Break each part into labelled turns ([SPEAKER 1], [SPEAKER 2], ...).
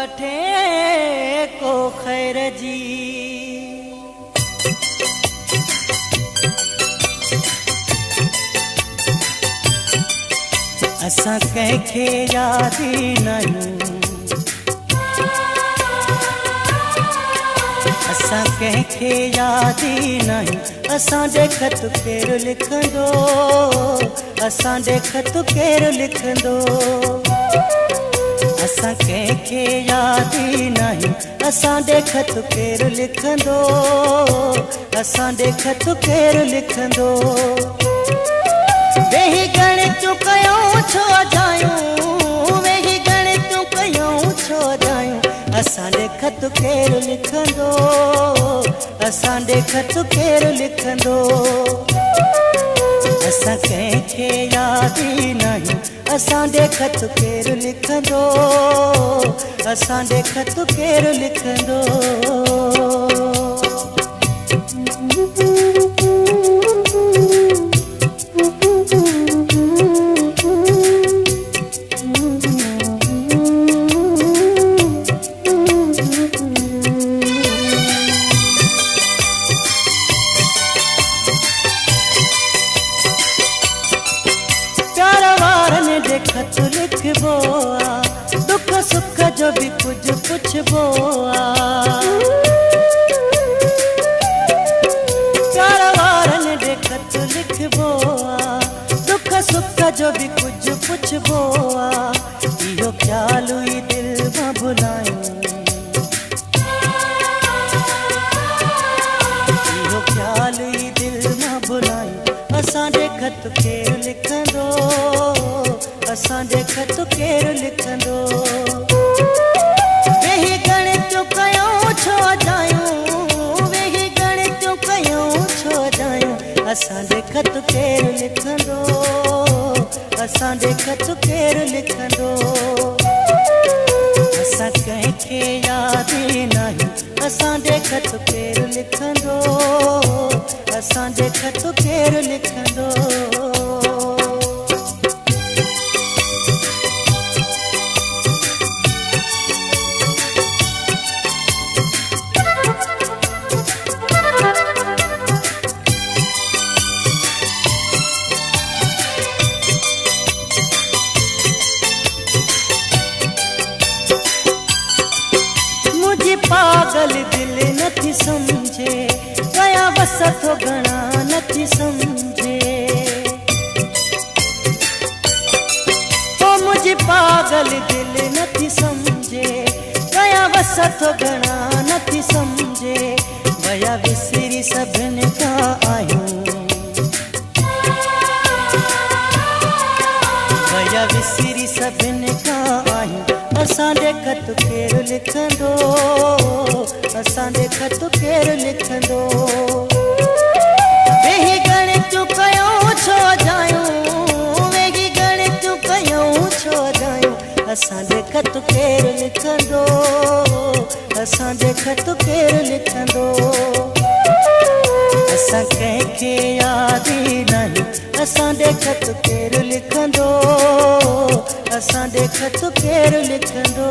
[SPEAKER 1] वठे को ख़ैर जी। असां कंहिंखे यादि नाहियूं, असां कंहिंखे यादि नाहियूं। असांजे ख़त केरु लिखंदो, असांजे ख़त केरु लिखंदो। असां कंहिंखे यादि नाहियूं, असांजे ख़त केरु लिखंदो, असांजे ख़त केरु लिखंदो। वेही गणितूं कयूं छो जायूं, वेही गणितूं कयूं छो जायूं। असांजे ख़त केरु लिखंदो, असांजे ख़त केरु लिखंदो। असां कंहिंखे यादि नाहियूं, असांजे ख़त केरु लिखंदो, असांजे ख़त केरु लिखंदो। ख़त लिखबो आ, दुख सुख जो भी कुछ पुछबो आ। प्यार वारनि जे ख़त लिखबो आ, दुख सुख जो भी कुछ पुछबो आ। इहो ख़्यालु ई दिल मां भुलायूं, इहो ख़्यालु ई दिल मां भुलायूं। असांजे ख़त केरु लिखंदो, असांजे ख़त केरु लिखंदो। वेही गणितूं कयूं छो जायूं, वेही गणितूं कयूं छो जायूं। असांजे ख़त केरु लिखंदो, असांजे ख़त केरु लिखंदो। असां कंहिंखे यादि नाहियूं, असांजे ख़त केरु लिखंदो, असांजे ख़त केरु लिखंदो। पागल दिल नथी समझे, कया वसथो घणा नथी समझे। ओ मुझे पागल दिल नथी समझे, कया वसथो घणा नथी समझे। वया विसरी सभिनि खां आहियूं, वया विसरी सभिनि खां आहियूं। असांजे ख़त केरु लिखंदो, असांजे ख़त केरु लिखंदो। वेही गणितूं कयूं छो जायूं, वेही गणितूं कयूं छो जायूं। असांजे ख़त केरु लिखंदो, असांजे ख़त केरु लिखंदो। असां कंहिंखे यादि नाहियूं, असांजे ख़त केरु लिखंदो, असांजे ख़त केरु लिखंदो।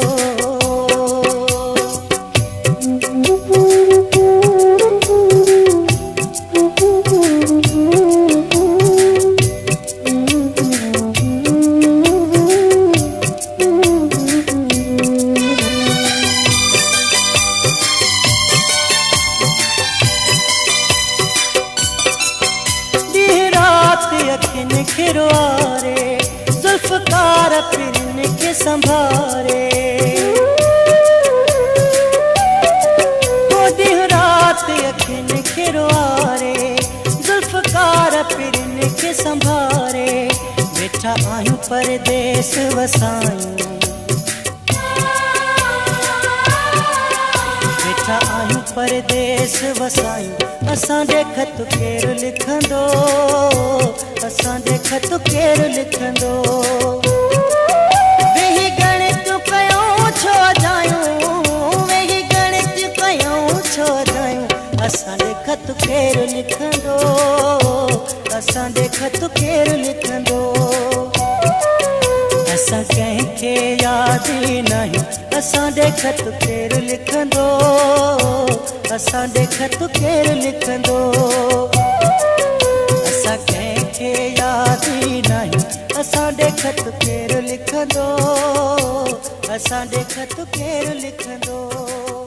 [SPEAKER 1] अखियुनि खे रोआरे, ज़ुल्फ़कार पिरनि खे संभारे। ॾींहुं राति अखियुनि खे रोआरे, ज़ुल्फ़कार पिरनि खे संभारे। वेठा आहियूं परदेस वसायूं, वेठा आहियूं परदेस वसायूं। असांजे ख़त केरु लिखंदो, असांजे ख़त केरु लिखंदो। वेही गणितूं कयूं छो जायूं, वेही गणितूं कयूं छो जायूं। असांजे ख़त केरु लिखंदो, असांजे ख़त केरु लिखंदो। असां कंहिंखे यादि नाहियूं, असांजे खत केरु लिखंदो, असांजे खत केरु लिखंदो। असां कंहिंखे यादि ई नाहियूं, असांजे खत केरु लिखंदो, असांजे खत केरु लिखंदो।